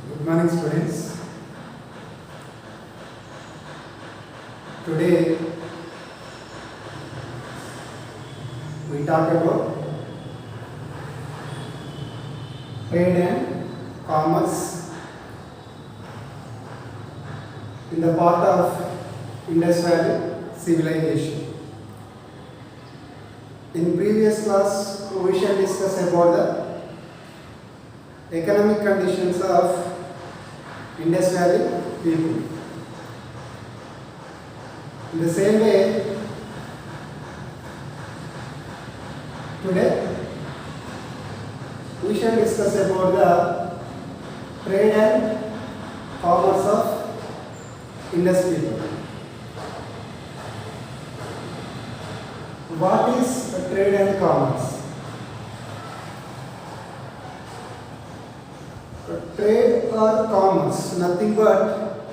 Good morning, students. Today we talk about trade and commerce in the part of Indus Valley civilization. In previous class, we shall discuss about the economic conditions of Indus Valley people. In the same way, today we shall discuss about the trade and commerce of Indus people. What is trade and commerce? Trade or commerce, nothing but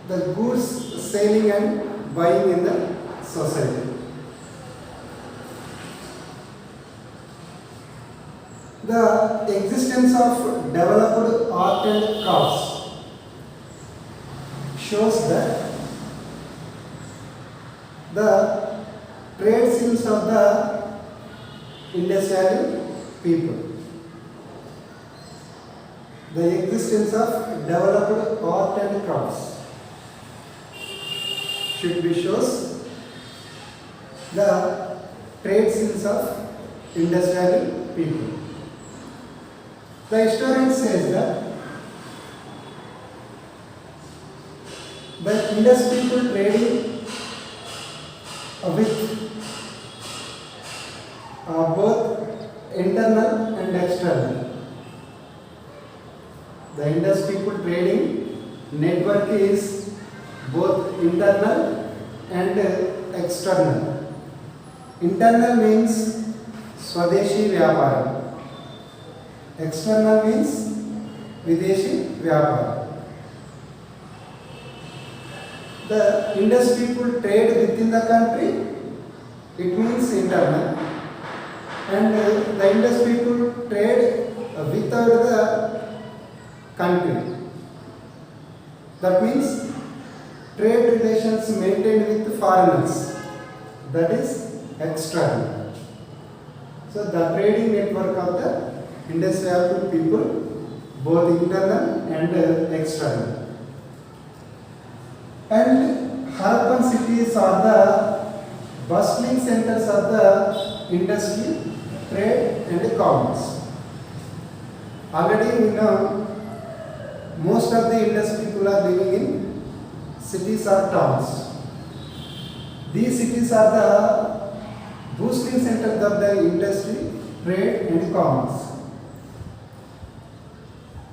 the goods selling and buying in the society. The existence of developed art and crafts shows that the trade scenes of the Indus Valley people. The existence of developed art and crafts should be shows the trade scenes of Indus Valley people. The historian says that the Indus people trading with both internal and external. The Indus people trading network is both internal and external. Internal means Swadeshi Vyapara. External means Videshi Vyapara. The Indus people trade within the country, it means internal. And the Indus people trade without the country. That means trade relations maintained with foreigners. That is external. So the trading network of the Indus Valley people, both internal and external. And Harappan cities are the bustling centers of the industry, trade and commerce. Already we know most of the Indus people are living in cities or towns. These cities are the boosting centers of the industry, trade and commerce.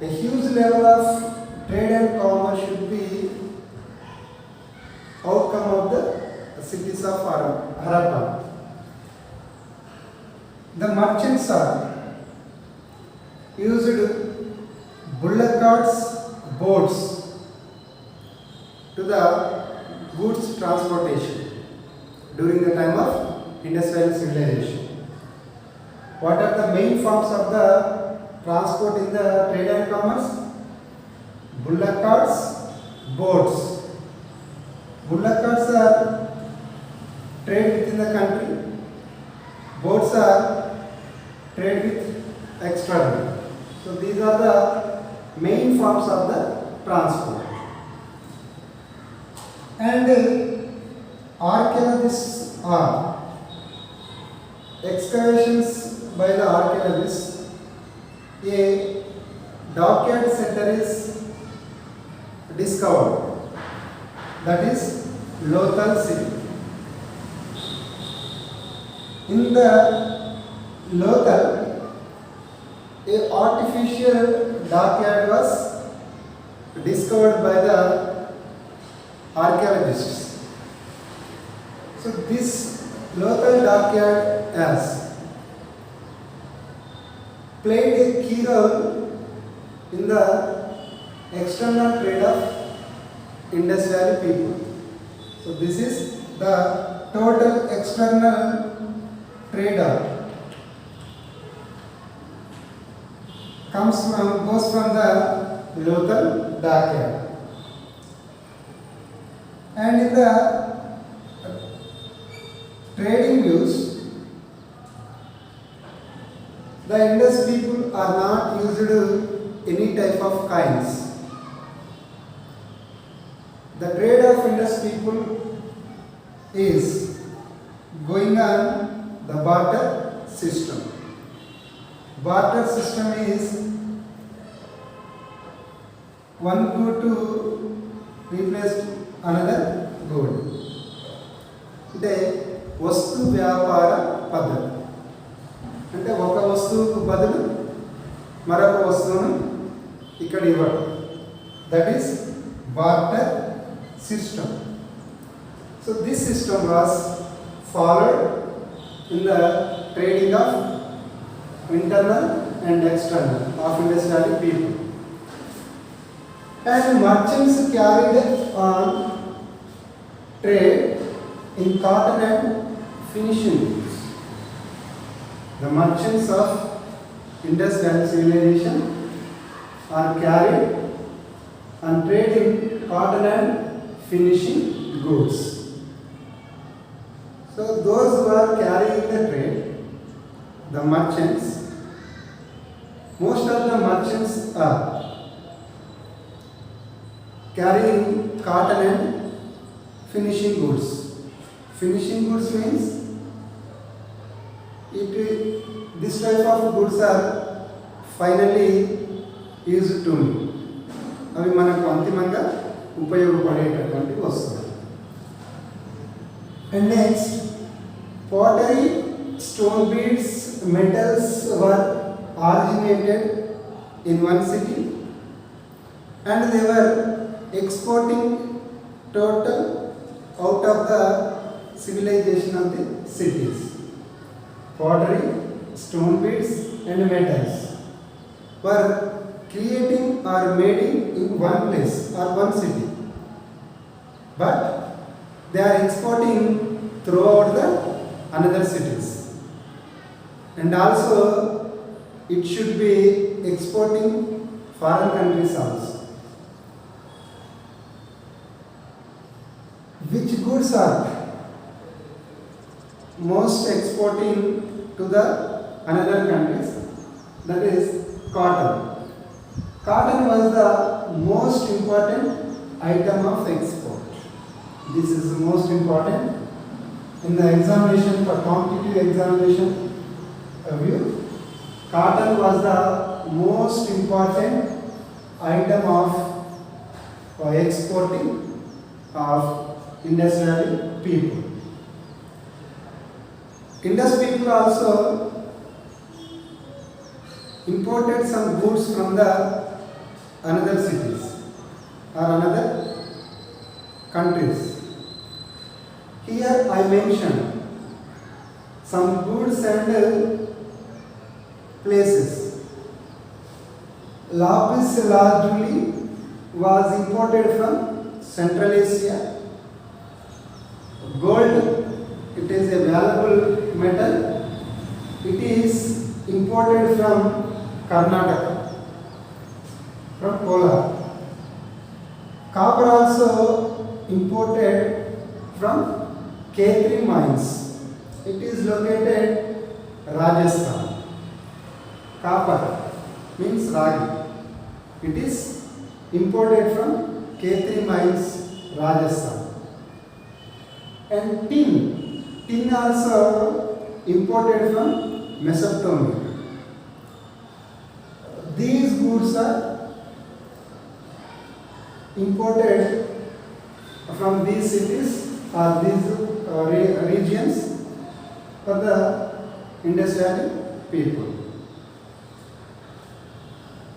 A huge level of trade and commerce should be outcome of the cities of Harappa. The merchants are used bullock carts, boats to the goods transportation during the time of Indus Valley civilization. What are the main forms of the transport in the trade and commerce? Bullock carts, boats. Bullock carts are trade within the country. Boats are trade with external. So these are the main forms of the transport. And archaeologists are excavations by the archaeologists. A dockyard center is discovered. That is Lothal city. In the Lothal, a artificial dockyard was discovered by the archaeologists. So this local dockyard has played a key role in the external trade of Indus Valley people. So this is the total external trade of goes from the local dockyard. And in the trading views, the Indus people are not used any type of coins. The trade of Indus people is going on the barter system. Barter system is one good to replace another good. అంటే వస్తు వ్యాపార పద్ధతి. అంటే ఒక వస్తువుకు బదులు మరొక వస్తువును ఇక్కడ ఇవ్వడం. That is barter system. So this system was followed in the trading of internal and external of Indus Valley people. And merchants carried on trade in cotton and finishing goods. The merchants of Indus Valley civilization are carried on trade in cotton and finishing goods. So those who are carrying the trade, the merchants, most of the merchants are carrying cotton and finishing goods. Finishing goods means this type of goods are finally used to me. అవి మనకు అంతిమంగా ఉపయోగపడేటటువంటి వస్తువులు. And next, pottery, stone beads, metals were originated in one city and they were exporting total out of the civilization of the cities. Pottery, stone beads and metals were creating or making in one place or one city, but they are exporting throughout the another cities, and also it should be exporting foreign countries also. Which goods are most exporting to the another countries? That is cotton. Cotton was the most important item of export. This is the most important in the examination, for competitive examination view. Cotton was the most important item of exporting of Indus Valley people. Indus people also imported some goods from the another cities or another countries. Here I mentioned some goods and places. Lapis lazuli was imported from Central Asia. Gold, it is a valuable metal. It is imported from Karnataka, from Kolar. Copper also imported from K3 mines. It is located Rajasthan. Copper means ragi. It is imported from K3 mines, Rajasthan. And tin also imported from Mesopotamia. These goods are imported from these cities or these regions for the Indus Valley people.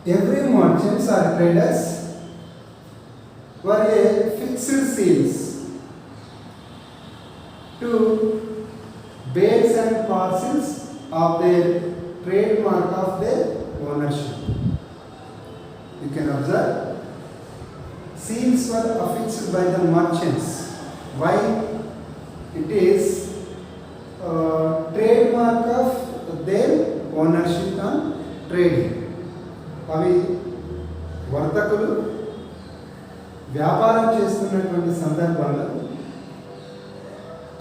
Every merchants or traders were a fixed seals to bales and parcels of their trademark of their ownership. You can observe seals were affixed by the merchants. Why? It is trademark of their ownership on trading. అవి వర్తకులు వ్యాపారం చేస్తున్నటువంటి సందర్భంలో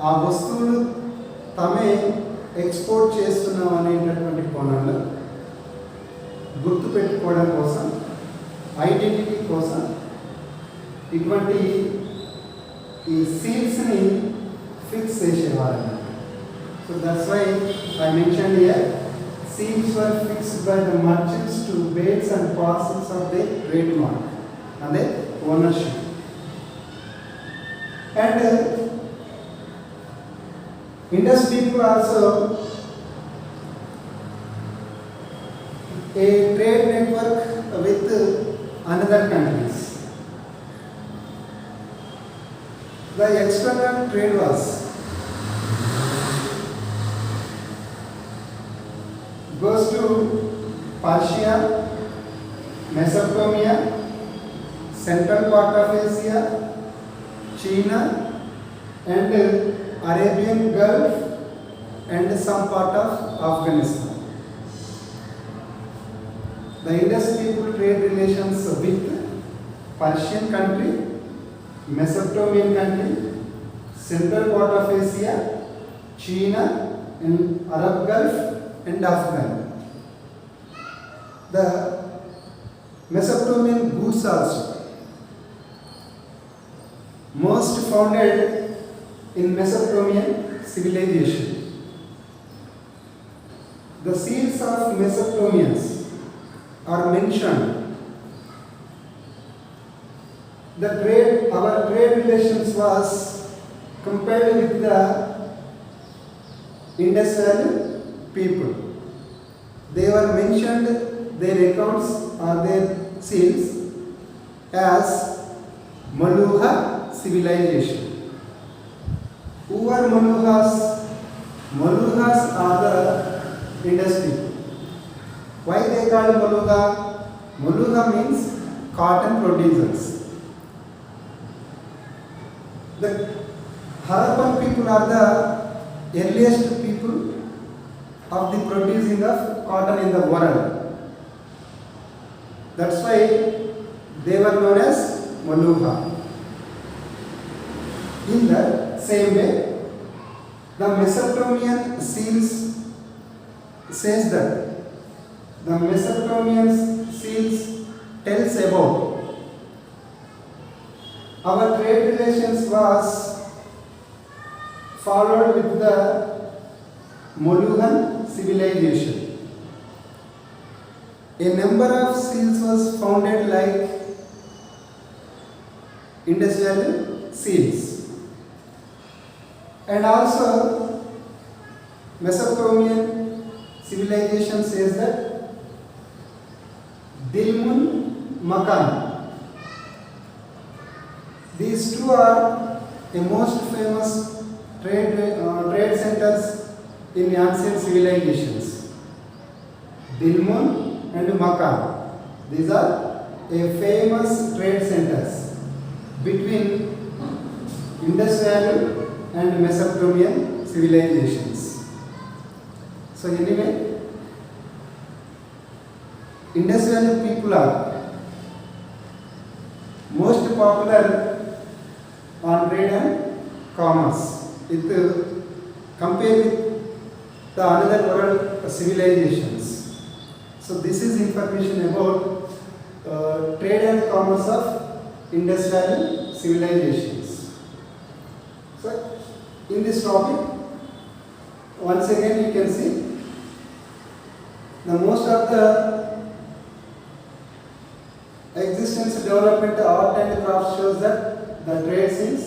ఆ వస్తువులు తమే export చేస్తున్నాం అనేటటువంటి కోణంలో గుర్తుపెట్టుకోవడం కోసం, ఐడెంటిటీ కోసం ఇటువంటి ఈ సీల్స్ని ఫిక్స్ చేసేవారు. So that's why I mention here seals were fixed by the merchants to bales and parcels of their trademark and their ownership. And Indus people also a trade network with another countries. The external trade was goes to Persia, Mesopotamia, central part of Asia, China, and Arabian Gulf, and some part of Afghanistan. The Indus people trade relations with Persian country, Mesopotamian country, central part of Asia, China, and Arab Gulf, and Afghan. The Mesopotamian goods also most founded in Mesopotamian civilization. The seals of Mesopotamians are mentioned. Our trade relations was compared with the Indus Valley people. They were mentioned, their accounts or their seals as Maluha civilization. Who are Maluhas? Maluhas are the Indus people. Why they called Maluha? Maluha means cotton producers. The Harappan people are the earliest people of the producing of cotton in the world. That's why they were known as Maluha. In the same way, the Mesopotamian seals says that the Mesopotamian seals tells about our trade relations was followed with the Maluhan civilization. A number of seals was founded like Indus Valley seals. And also Mesopotamian civilization says that Dilmun Makan. These two are the most famous trade centers in ancient civilizations. Dilmun and Makan. These are a famous trade centers between Indus Valley and Mesopotamian civilizations. So anyway, Indus Valley people are most popular on trade and commerce. Compared with the another world civilizations. So this is information about trade and commerce of Indus Valley civilizations. So in this topic, once again you can see the most of the existence, development, art and craft shows that the trade scenes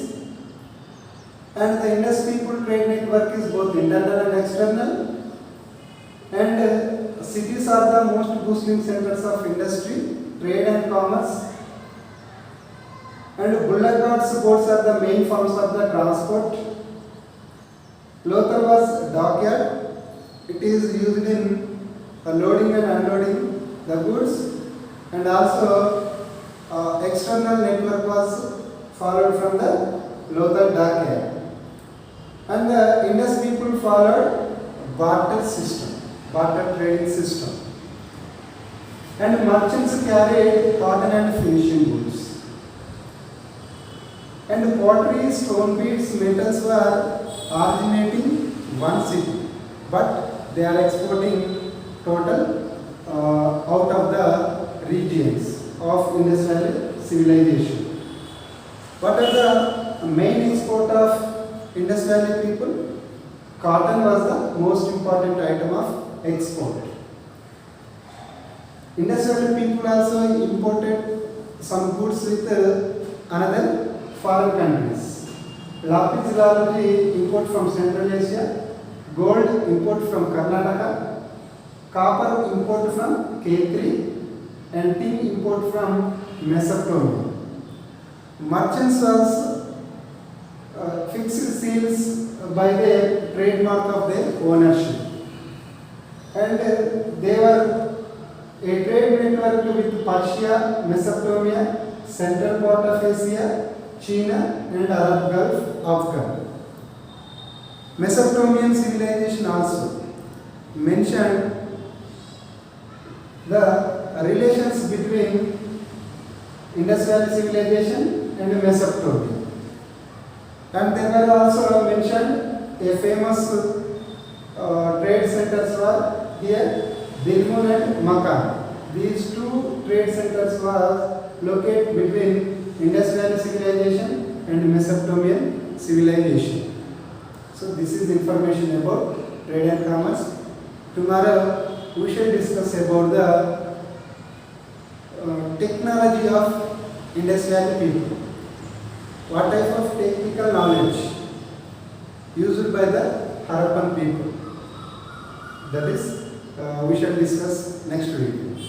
and the Indus people trade network is both internal and external, and cities are the most booming centers of industry, trade and commerce, and bullock carts boats are the main forms of the transport. Lothar was dockyard. It is used in loading and unloading the goods, and also external network was followed from the Lothar dockyard. And the Indus people followed barter system, barter trading system. and merchants carried cotton and finishing goods. And pottery, stone beads, metals were originating one city, but they are exporting total out of the regions of Indus Valley civilization. What are the main export of Indus Valley people? Cotton was the most important item of export. Indus Valley people also imported some goods with another foreign countries. Lapis lazuli import from Central Asia, gold import from Karnataka, copper import from K3, and tin import from Mesopotamia. Merchants was fixed seals by their trademark of their ownership, and they were a trade network with Persia, Mesopotamia, central part of Asia, China, and Arab Gulf, Afghan. Mesopotamian civilization also mentioned the relations between Indus Valley civilization and Mesopotamia. And there were also mentioned a famous trade centers were here, Dilmun and Makkah. These two trade centers were located between Indus Valley civilization and Mesopotamian civilization. So this is information about trade and commerce. Tomorrow we shall discuss about the technology of Indus Valley people. What type of technical knowledge used by the Harappan people? That is, we shall discuss next week.